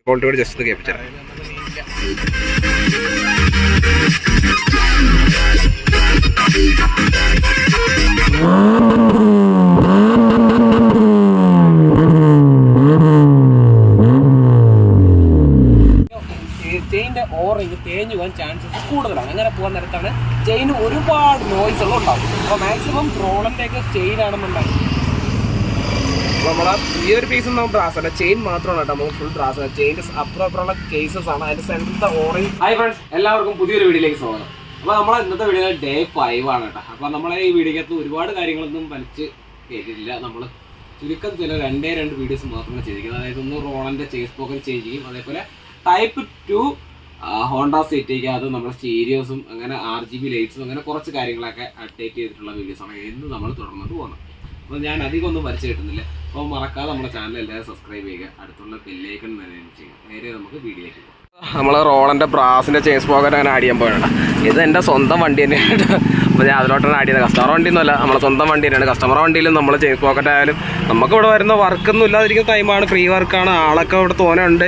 Quality കൂടി just കേൾപ്പിച്ചു തരാം. ചെയിൻ്റെ ഓറിങ് തേഞ്ഞു പോകാൻ ചാൻസസ് കൂടുതലാണ്. അങ്ങനെ പോകാൻ നേരത്താണ് ചെയിന് ഒരുപാട് നോയ്സുകളും ഉണ്ടാവും. അപ്പോൾ മാക്സിമം റോളൻ്റെയൊക്കെ ചെയിനാണെന്നുണ്ടെങ്കിൽ നമ്മളെ ഈ ഒരു പീസും നമുക്ക് ബ്രാസല്ല, ചെയിൻ മാത്രമാണ് കേട്ടോ നമുക്ക് ഫുൾ ബ്രാസ്. ചെയിൻ്റെ അപ്പുറമുള്ള കേസസ് ആണ് അതിൻ്റെ സെൻറ്ററിലത്തെ ഓറിങ്. ഹായ് ഫ്രണ്ട്സ്, എല്ലാവർക്കും പുതിയൊരു വീഡിയോയിലേക്ക് സ്വാഗതം. അപ്പോൾ നമ്മൾ ഇന്നത്തെ വീഡിയോ ഡേ 5 ആണ് കേട്ടോ. അപ്പോൾ നമ്മളെ ഈ വീഡിയോക്കകത്ത് ഒരുപാട് കാര്യങ്ങളൊന്നും വലിച്ച് കേട്ടിട്ടില്ല. നമ്മൾ ചുരുക്കം ചില 2 വീഡിയോസ് മാത്രമേ ചെയ്തിരിക്കുന്നത്. അതായത് ഒന്ന് റോളൻ്റെ ചേസ് പോക്കറ്റ് ചേഞ്ച് ചെയ്യും, അതേപോലെ ടൈപ്പ് 2 ഹോണ്ട സിറ്റിക്ക് അത് നമ്മുടെ സ്റ്റീരിയോസും അങ്ങനെ RGB ലൈറ്റ്സും അങ്ങനെ കുറച്ച് കാര്യങ്ങളൊക്കെ അപ്ഡേറ്റ് ചെയ്തിട്ടുള്ള വീഡിയോസാണ് ഇന്ന് നമ്മൾ തുടർന്നത് പോകുന്നത്. അപ്പോൾ ഞാൻ അധികം ഒന്നും വരച്ച് കിട്ടുന്നില്ല. അപ്പോൾ മറക്കാതെ നമ്മുടെ ചാനൽ എല്ലാവരും സബ്സ്ക്രൈബ് ചെയ്യുക, അടുത്തുള്ള ബെല്ലൈക്കൺ ചെയ്യുക. നേരെ നമുക്ക് വീഡിയോയിലേക്ക് പോകാം. നമ്മൾ റോളൻ്റെ ബ്രാസിൻ്റെ ചേസ് പോക്കറ്റ് അങ്ങനെ ആഡ് ചെയ്യാൻ പോകണ്ട. ഇത് എൻ്റെ സ്വന്തം വണ്ടി തന്നെയാണ്. അപ്പോൾ ഞാൻ അതിലോട്ടാണ് ആഡ് ചെയ്യുന്നത്. കസ്റ്റമർ വണ്ടിയൊന്നുമല്ല, നമ്മളെ സ്വന്തം വണ്ടി തന്നെയാണ്. കസ്റ്റമർ വണ്ടിയിലും നമ്മൾ ചേസ് പോക്കറ്റ് ആയാലും നമുക്കിവിടെ വരുന്ന വർക്കൊന്നും ഇല്ലാതിരിക്കുന്ന ടൈമാണ്, ഫ്രീ വർക്കാണ്. ആളൊക്കെ ഇവിടെ തോന്നുന്നുണ്ട്.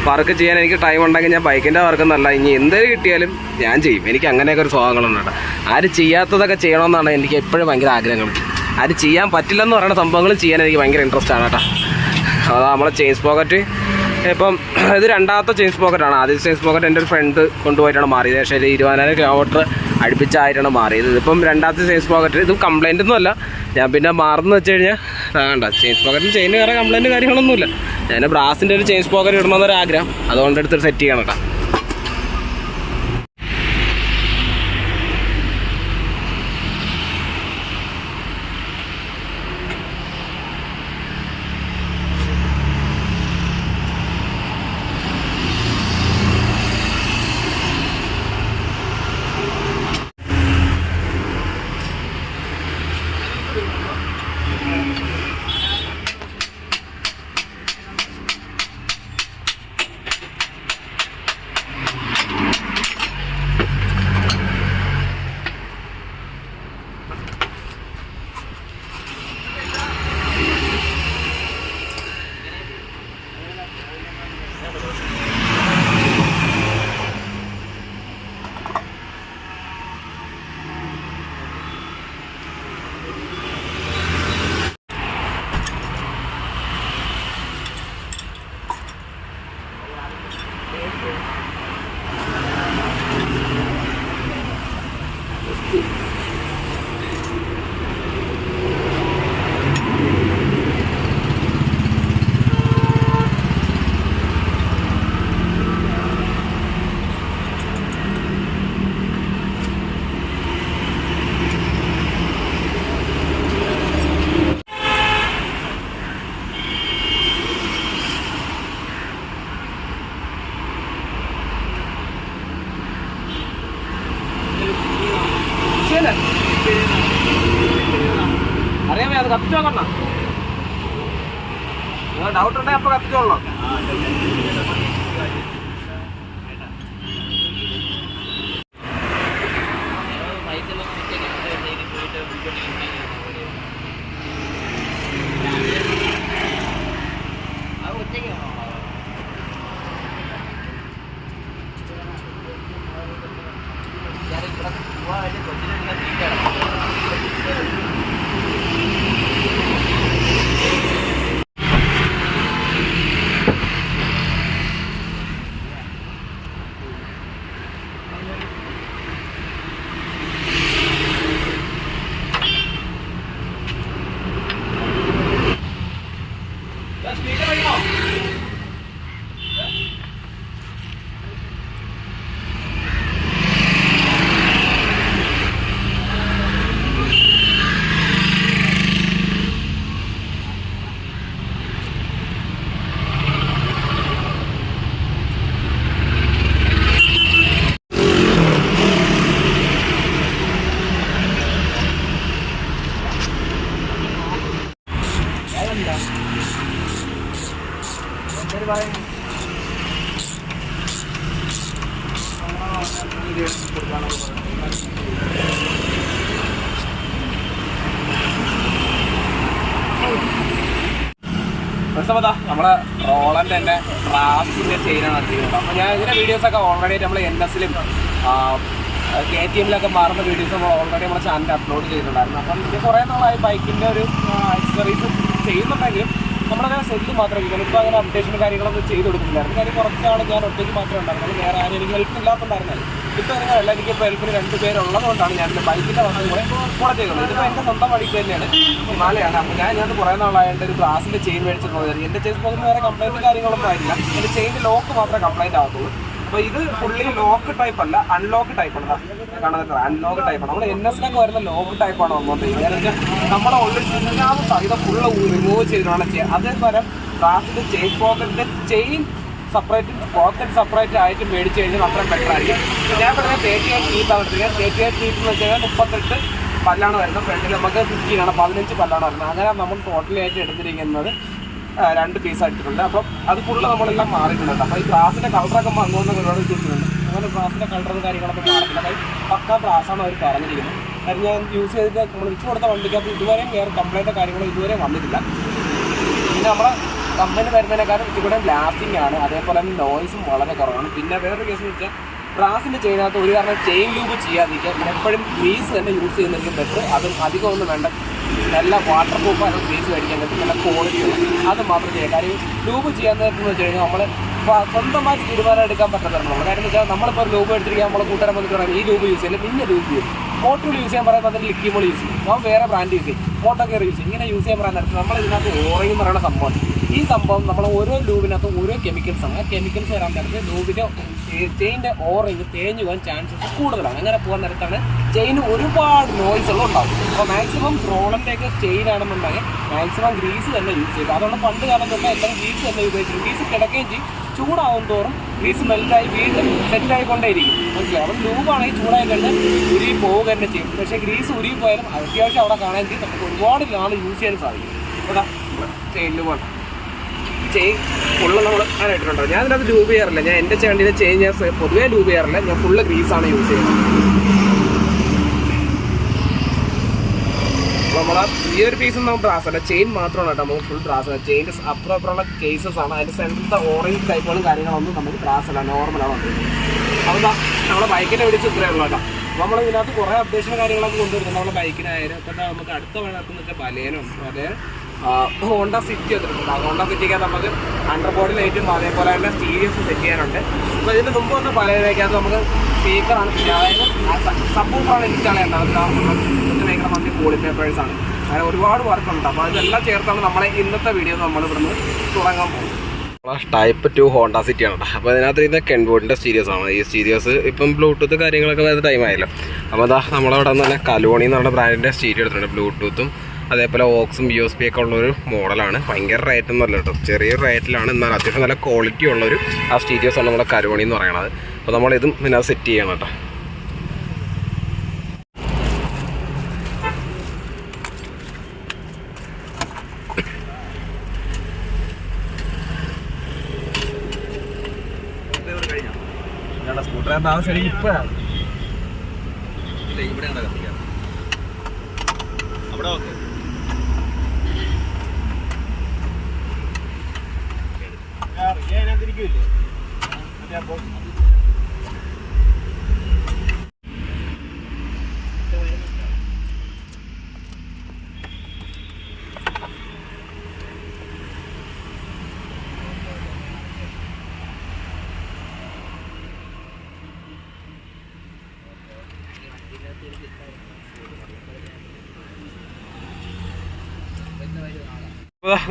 വർക്ക് ചെയ്യാൻ എനിക്ക് ടൈം ഉണ്ടെങ്കിൽ ഞാൻ ബൈക്കിൻ്റെ വർക്കൊന്നല്ല, ഇനി എന്തൊരു കിട്ടിയാലും ഞാൻ ചെയ്യും. എനിക്ക് അങ്ങനെയൊക്കെ ഒരു സ്വഭാവങ്ങളുണ്ട് കേട്ടോ. ആര് ചെയ്യാത്തതൊക്കെ ചെയ്യണമെന്നാണ് എനിക്ക് എപ്പോഴും ഭയങ്കര ആഗ്രഹങ്ങൾ. ആര് ചെയ്യാൻ പറ്റില്ലെന്ന് പറയുന്ന സംഭവങ്ങൾ ചെയ്യാൻ എനിക്ക് ഭയങ്കര ഇൻട്രസ്റ്റ് ആണ് കേട്ടോ. അതാ നമ്മളെ ചേസ് പോക്കറ്റ് ഇപ്പം ഇത് രണ്ടാമത്തെ ചേസ് പോക്കറ്റാണ്. ആദ്യത്തെ ചേസ് പോക്കറ്റ് എൻ്റെ ഒരു ഫ്രണ്ട് കൊണ്ടുപോയിട്ടാണ് മാറിയത്. പക്ഷേ 20,000 കിലോമീറ്റർ അടുപ്പിച്ചായിട്ടാണ് മാറിയത്. ഇതിപ്പം രണ്ടാമത്തെ ചേസ് പോക്കറ്റ്. ഇത് കംപ്ലൈൻ്റ് ഒന്നുമല്ല, ഞാൻ പിന്നെ മാറുന്നു വെച്ച് കഴിഞ്ഞാൽ വേണ്ട ചേസ് പോക്കറ്റിന് ചെയിന് വേറെ കംപ്ലൈൻറ്റ് കാര്യങ്ങളൊന്നുമില്ല. ഞാൻ ബ്രാസിൻ്റെ ഒരു ചേസ് പോക്കറ്റ് ഇടണമെന്നൊരാഗ്രഹം, അതുകൊണ്ട് എടുത്ത് സെറ്റ് ചെയ്യണം കേട്ടോ. അറിയാമേ അത് കത്തിച്ചു നോക്കണം. ഡൗട്ട് ഉണ്ടെങ്കിൽ അപ്പോൾ കത്തിച്ചോളണം. പ്രശ്നമതാ നമ്മളെ റോളൻ്റെ തന്നെ ബ്രാസിൻ്റെ ചെയിനാണ് ചെയ്യുന്നത്. അപ്പോൾ ഞാൻ ഇതിൻ്റെ വീഡിയോസൊക്കെ ഓൾറെഡി നമ്മൾ NSലും KTMലൊക്കെ മാറുന്ന വീഡിയോസ് നമ്മൾ ഓൾറെഡി നമ്മുടെ ചാനലിൽ അപ്ലോഡ് ചെയ്തിട്ടുണ്ടായിരുന്നു. അപ്പം ഇത് കുറേ നാളായി ബൈക്കിൻ്റെ ഒരു ആക്സസറീസ് ചെയ്യുന്നുണ്ടെങ്കിലും നമ്മളങ്ങനെ സെല്ല് മാത്രമേ ചെയ്യുള്ളൂ. ഇപ്പോൾ അങ്ങനെ അപ്ഡേഷനും കാര്യങ്ങളൊന്നും ചെയ്ത് കൊടുക്കുന്നില്ലായിരുന്നു. കാര്യം കുറച്ച് നാൾ ഞാൻ ഒറ്റയ്ക്ക് മാത്രമേ ഉണ്ടായിരുന്നുള്ളൂ, വേറെ ആരും എനിക്ക് ഹെൽപ്പ് ഇല്ലാത്തതുണ്ടായിരുന്നത്. ഇപ്പോൾ അങ്ങനെയല്ല, എനിക്കിപ്പോൾ ഹെൽപ്പിന് 2 പേരുള്ളതുകൊണ്ടാണ് ഞാൻ ബൈക്കിൻ്റെ വന്നത് കൂടെ ചെയ്യുന്നത്. ഇതിപ്പോൾ എൻ്റെ സ്വന്തം വഴിക്ക് തന്നെയാണ്, ഹിമാലയാണ്. അപ്പോൾ ഞാൻ കുറേ നാളായിട്ട് ഒരു ഗ്ലാസിൻ്റെ ചെയിൻ മേടിച്ചിട്ടുള്ളത്. എൻ്റെ ചെയിൻ പോകുന്ന വേറെ കംപ്ലൈൻറ്റ് കാര്യങ്ങളൊന്നും ആയില്ല, എൻ്റെ ചെയിൻ്റെ ലോക്ക് മാത്രമേ കംപ്ലൈൻറ്റ് ആകത്തുള്ളൂ. അപ്പോൾ ഇത് ഫുള്ളി ലോക്ക് ടൈപ്പ് അല്ല, അൺലോക്ക് ടൈപ്പാണ്. കാണുന്നത് അൺലോക്ക് ടൈപ്പാണ്. നമ്മൾ NSലൊക്കെ വരുന്ന ലോക്ക് ടൈപ്പാണ് വന്നുകൊണ്ടിരിക്കുന്നത്. കാരണം വെച്ചാൽ നമ്മുടെ ഓൾറെഡി ഇതിനകത്ത് സഹിതം ഫുള്ള് റിമൂവ് ചെയ്തിട്ടാണ് ചെയ്യുക. അതേപോലെ ഗ്ലാസിൻ്റെ ചെയിൻ പോക്കറ്റിൻ്റെ ചെയിൻ സെപ്പറേറ്റ് പോക്കറ്റ് സെപ്പറേറ്റ് ആയിട്ട് മേടിച്ച് കഴിഞ്ഞാൽ അത്രയും ബെറ്റർ ആയിരിക്കും. ഞാൻ പറഞ്ഞാൽ 38 ടീത്താണ് എടുത്തിരിക്കുന്നത്. 38 ടീത്ത് എന്ന് വെച്ച് കഴിഞ്ഞാൽ 38 പല്ലാണ് വരുന്നത്. ഫ്രണ്ടിൽ നമുക്ക് 15 ആണ്, 15 പല്ലാണ് വരുന്നത്. അങ്ങനെ നമ്മൾ ടോട്ടലായിട്ട് എടുത്തിരിക്കുന്നത് 2 പീസ് എടുത്തിട്ടുണ്ട്. അപ്പം അത് ഫുള്ള് നമ്മളെല്ലാം മാറിയിട്ടുണ്ട്. അപ്പോൾ ഈ ഗ്ലാസിൻ്റെ കളറൊക്കെ വന്നുകൊണ്ട് ഒരുപാട് കിട്ടുന്നുണ്ട്. അങ്ങനെ ഗ്ലാസിൻ്റെ കളറും കാര്യങ്ങളൊക്കെ മാറിയിട്ടില്ല. അത് പക്ക ഗ്ലാസ്സാണ് അവർ പറഞ്ഞിരിക്കുന്നത്. കാര്യം ഞാൻ യൂസ് ചെയ്തിട്ട് നമ്മൾ വിറ്റ് കൊടുത്ത വണ്ടിക്കകത്ത് ഇതുവരെയും വേറെ കംപ്ലൈൻറ്റോ കാര്യങ്ങളോ ഇതുവരെ വന്നിട്ടില്ല. പിന്നെ നമ്മളെ കമ്പനി വരുന്നതിനേക്കാളും ഇവിടെ ലാസ്റ്റിംഗ് ആണ്, അതേപോലെ തന്നെ നോയ്സും വളരെ കുറവാണ്. പിന്നെ വേറൊരു കേസ് എന്ന് വെച്ചാൽ ബ്രാസിൻ്റെ ചെയിനകത്ത് ഒരു കാരണം ചെയിൻ ലൂബ് ചെയ്യാതിരിക്കുക, എപ്പോഴും ഗ്രീസ് തന്നെ യൂസ് ചെയ്യുന്നതിന് ബെറ്റർ. അതും അധികം ഒന്നും വേണ്ട, നല്ല വാട്ടർ പ്രൂഫായിട്ട് ഗ്രീസ് മേടിക്കാൻ പറ്റും, നല്ല ക്വാളിറ്റി ഉള്ള അത് മാത്രം ചെയ്യുക. കാര്യം ലൂബ് ചെയ്യാൻ നേരത്തെന്ന് വെച്ച് കഴിഞ്ഞാൽ നമ്മൾ സ്വന്തമായിട്ട് തീരുമാനം എടുക്കാൻ പറ്റത്തില്ല. നമ്മൾ കാര്യം എന്ന് വെച്ചാൽ നമ്മളിപ്പോൾ ലൂബ് എടുത്തിരിക്കുക, നമ്മൾ കൂട്ടുകാരെ വന്നിട്ട് പറയാം ഈ ലൂബ് യൂസ് ചെയ്യില്ല, പിന്നെ ലൂബ് ചെയ്യും. മോട്ടോർ യൂസ് ചെയ്യാൻ പറയുമ്പോൾ അതിന് ലിക്കിമോൾ യൂസ് ചെയ്യും, നമ്മൾ വേറെ ബ്രാൻഡ് യൂസ് ചെയ്യും, മോട്ടോ കെയർ യൂസ് ചെയ്യും. ഇങ്ങനെ യൂസ് ചെയ്യാൻ പറയാൻ നേരത്തെ നമ്മൾ ഇതിനകത്ത് ഓറിംഗ് എന്ന് പറയുന്ന സംഭവം. ഈ സംഭവം നമ്മൾ ഓരോ ലൂബിനകത്തും ഓരോ കെമിക്കൽസാണ്. ആ കെമിക്കൽസ് വരാൻ നേരത്തെ ലൂബിൻ്റെ ചെയിൻ്റെ ഓറിങ് തേഞ്ഞു പോകാൻ ചാൻസസ് കൂടുതലാണ്. അങ്ങനെ പോകാൻ നേരത്താണ് ചെയിന് ഒരുപാട് നോയ്സുകൾ ഉണ്ടാകും. അപ്പോൾ മാക്സിമം റോളൻ്റെയൊക്കെ ചെയിൻ ആണെന്നുണ്ടെങ്കിൽ മാക്സിമം ഗ്രീസ് തന്നെ യൂസ് ചെയ്യുക. അതുകൊണ്ട് പണ്ട് കാലം തൊട്ട് എല്ലാം ഗ്രീസ് തന്നെ ഉപയോഗിച്ചു. ഗ്രീസ് കിടക്കുകയും ചെയ്യും, ചൂടാവും തോറും ഗ്രീസ് മെൽറ്റായി വീണ്ടും സെറ്റായിക്കൊണ്ടേയിരിക്കും. മനസ്സിലായി? അപ്പം ലൂബാണെങ്കിൽ ചൂടായി കഴിഞ്ഞാൽ ഉരുകി പോവുക തന്നെ ചെയ്യും. പക്ഷേ ഗ്രീസ് ഉരുകി പോയാലും അത്യാവശ്യം അവിടെ കാണാൻ ചെയ്യും, നമുക്ക് ഒരുപാട് നാൾ യൂസ് ചെയ്യാൻ സാധിക്കും. ഇവിടെ ചെയിൻ ലൂബാണ്. ചെയിൻ ഫുള്ള് നമ്മൾ അങ്ങനെ ഇട്ടിട്ടുണ്ടോ? ഞാനതിനകത്ത് ലൂബ് ചെയ്യാറില്ല. ഞാൻ എൻ്റെ വണ്ടിയുടെ ചെയിൻ ഞാൻ പൊതുവേ ലൂബ് ചെയ്യാറില്ല. ഞാൻ ഫുള്ള് ഗ്രീസാണ് യൂസ് ചെയ്യുന്നത്. അപ്പോൾ നമ്മൾ ഈ ഒരു പീസ് നമ്മൾ ബ്രാസല്ല, ചെയിൻ മാത്രമാണ് കേട്ടോ നമുക്ക് ഫുൾ ബ്രാസല്ല. ചെയിൻ്റെ അപ്പുറമുള്ള കേസസ് ആണ്. അതിൻ്റെ സെൻറ്ററിലത്തെ ഓറഞ്ച് ടൈപ്പുകളും കാര്യങ്ങളൊന്നും നമുക്ക് ബ്രാസല്ല, നോർമലാണ് വന്നത്. അപ്പോൾ നമ്മുടെ ബൈക്കിൻ്റെ പിടിച്ച് ഇത്രയേ ഉള്ളൂ കേട്ടോ. അപ്പോൾ നമ്മൾ ഇതിനകത്ത് കുറേ അപ്ഡേഷനും കാര്യങ്ങളൊക്കെ കൊണ്ടുവരുന്നത് നമ്മുടെ ബൈക്കിനായാലും. ഇപ്പം നമുക്ക് അടുത്ത വേണമെന്ന് വെച്ചാൽ ബലേനോ ഹോണ്ട സിറ്റി വന്നിട്ടുണ്ട്. ആ ഹോണ്ട സിറ്റിക്കകത്ത് നമുക്ക് അണ്ടർബോഡി ലൈറ്റും അതേപോലെ തന്നെ സ്റ്റീരിയോസ് സെറ്റ് ചെയ്യാനുണ്ട്. അപ്പോൾ ഇതിന് മുമ്പ് വന്ന ബലേനയ്ക്കകത്ത് നമുക്ക് സ്പീക്കറാണ്, അതായത് സബ്വൂഫറാണ് ഇൻസ്റ്റാൾ ചെയ്യേണ്ടത്. ഭയങ്കര മന്തി കൂളി പേപ്പേഴ്സാണ്, അങ്ങനെ ഒരുപാട് വർക്കുണ്ട്. അപ്പോൾ ഇതെല്ലാം ചേർത്താണ് നമ്മളെ ഇന്നത്തെ വീഡിയോ നമ്മൾ ഇവിടുന്ന് തുടങ്ങാൻ പോകുന്നത്. ടൈപ്പ് 2 ഹോണ്ട സിറ്റിയാണ് കേട്ടോ. അപ്പോൾ അതിനകത്ത് ഇത് കെൻബോർഡിൻ്റെ സ്റ്റീരിയോസ് ആണ്. ഈ സ്റ്റീരിയോസ് ഇപ്പം ബ്ലൂടൂത്ത് കാര്യങ്ങളൊക്കെ വരുന്ന ടൈമായല്ലോ. അപ്പോൾ അതാ നമ്മളവിടെ നിന്ന് തന്നെ കലോണി എന്ന് പറഞ്ഞ ബ്രാൻഡിൻ്റെ സ്റ്റീരിയോ എടുത്തിട്ടുണ്ട്. ബ്ലൂടൂത്തും അതേപോലെ ഓക്സും USB ഒക്കെ ഉള്ളൊരു മോഡലാണ്. ഭയങ്കര റേറ്റൊന്നും അല്ല കേട്ടോ, ചെറിയൊരു റേറ്റിലാണ്. എന്നാൽ അത്യാവശ്യം നല്ല ക്വാളിറ്റി ഉള്ളൊരു ആ സ്റ്റീരിയോസ് ആണ് നമ്മുടെ കരോണി എന്ന് പറയുന്നത്. അപ്പോൾ നമ്മളിതും പിന്നെ അത് സെറ്റ് ചെയ്യണം കേട്ടോ. സ്കൂട്ടറിൻ്റെ ആവശ്യം എനിക്ക് ഇപ്പോഴാണ്. ഇല്ല, ഇവിടെയാണ് കത്തിക്കാം. അവിടെ ഓക്കെ. അതിനകത്തിരിക്കില്ലേ മറ്റേ ബോക്സ്.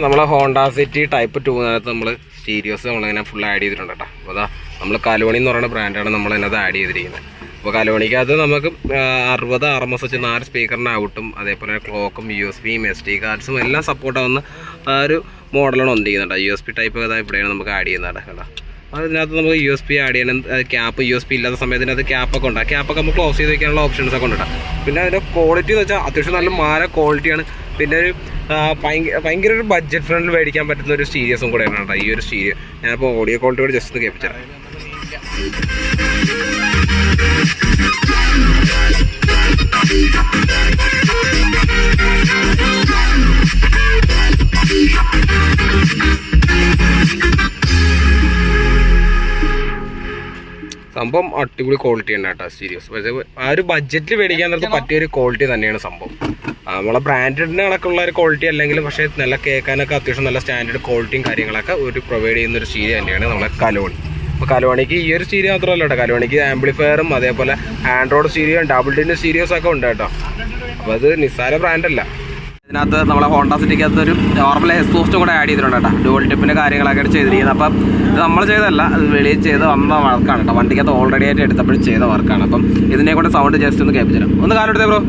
നമ്മളെ ഹോണ്ട സിറ്റി ടൈപ്പ് 2 നമ്മൾ സ്റ്റീരിയോസ് നമ്മളിങ്ങനെ ഫുൾ ആഡ് ചെയ്തിട്ടുണ്ട് കേട്ടോ. അപ്പോൾ അതാ നമ്മൾ കലോണി എന്ന് പറയുന്ന ബ്രാൻഡാണ് നമ്മൾ അതിനകത്ത് ആഡ് ചെയ്തിരിക്കുന്നത്. അപ്പോൾ കലോണിക്കകത്ത് നമുക്ക് 60 RMS വെച്ച് 4 സ്പീക്കറിന് ഔട്ടും അതേപോലെ ക്ലോക്കും USB SD കാർഡ്സും എല്ലാം സപ്പോർട്ടാവുന്ന ഒരു മോഡലാണ് വന്നിരിക്കുന്നത്. USB ടൈപ്പ് കഥ ഇവിടെയാണ് നമുക്ക് ആഡ് ചെയ്യുന്നത് കേട്ടോ. അതിനകത്ത് നമുക്ക് USB ആഡ് ചെയ്യണം. ക്യാപ്പ് USB ഇല്ലാത്ത സമയത്തിനകത്ത് ക്യാപ്പൊക്കെ ഉണ്ട്. ആ ക്യാപ്പൊക്കെ നമുക്ക് ക്ലോസ് ചെയ്ത് വയ്ക്കാനുള്ള ഓപ്ഷൻസൊക്കെ ഉണ്ട് കേട്ടോ. പിന്നെ അതിൻ്റെ ക്വാളിറ്റി എന്ന് വെച്ചാൽ അത്യാവശ്യം നല്ല മാര ക്വാളിറ്റിയാണ്. പിന്നെ ഒരു ഭയങ്കര ഒരു ബഡ്ജറ്റ് ഫ്രണ്ടിൽ മേടിക്കാൻ പറ്റുന്ന ഒരു സ്റ്റീരിയോസും കൂടെയാണ് കേട്ടോ ഈ ഒരു സ്റ്റീരിയോ. ഞാനിപ്പോൾ ഓഡിയോ ക്വാളിറ്റി കൂടെ ജസ്റ്റ് ഒന്ന് കേൾപ്പിച്ചത്. സംഭവം അടിപൊളി ക്വാളിറ്റി ഉണ്ട് കേട്ടോ സീരിയസ്. പക്ഷേ ആ ഒരു ബഡ്ജറ്റിൽ മേടിക്കാൻ നേരത്ത് പറ്റിയൊരു ക്വാളിറ്റി തന്നെയാണ് സംഭവം. നമ്മളെ ബ്രാൻഡഡിന് കണക്കുള്ള ഒരു ക്വാളിറ്റി അല്ലെങ്കിലും പക്ഷേ നല്ല കേൾക്കാനൊക്കെ അത്യാവശ്യം നല്ല സ്റ്റാൻഡേർഡ് ക്വാളിറ്റിയും കാര്യങ്ങളൊക്കെ ഒരു പ്രൊവൈഡ് ചെയ്യുന്ന ഒരു സ്റ്റീരിയോ തന്നെയാണ് നമ്മളെ കലോണി. അപ്പോൾ കലോണിക്ക് ഈ ഒരു സ്റ്റീരിയോ മാത്രമല്ല കേട്ടോ, കലോണിക്ക് ആംപ്ലിഫയറും അതേപോലെ ആൻഡ്രോയിഡ് സ്റ്റീരിയോ ഡബിൾ ഡിൻ്റെ സ്റ്റീരിയോസൊക്കെ ഉണ്ട് കേട്ടോ. അപ്പോൾ അത് നിസ്സാര ബ്രാൻഡല്ല. ഇതിനകത്ത് നമ്മളെ ഹോണ്ട സിറ്റിക്കകത്ത് ഒരു നോർമൽ എക്സ്പോസ്റ്റും കൂടെ ആഡ് ചെയ്തിട്ടുണ്ട് കേട്ടോ, ഡുവൽ ടിപ്പിൻ്റെ കാര്യങ്ങളൊക്കെ ചെയ്തിരിക്കുന്നത്. അപ്പം ഇത് നമ്മൾ ചെയ്തതല്ല, അത് വെളിയിൽ ചെയ്ത് വന്ന വർക്കാണ് കേട്ടോ, വണ്ടിക്കകത്ത് ഓൾറെഡി ആയിട്ട് എടുത്തപ്പോഴും ചെയ്ത വർക്കാണ്. അപ്പം ഇതിനെ കൂടെ സൗണ്ട് ജസ്റ്റ് ഒന്ന് കേൾപ്പിച്ചു തരാം. ഒന്ന് കാലെടുത്തേ ബ്രോ.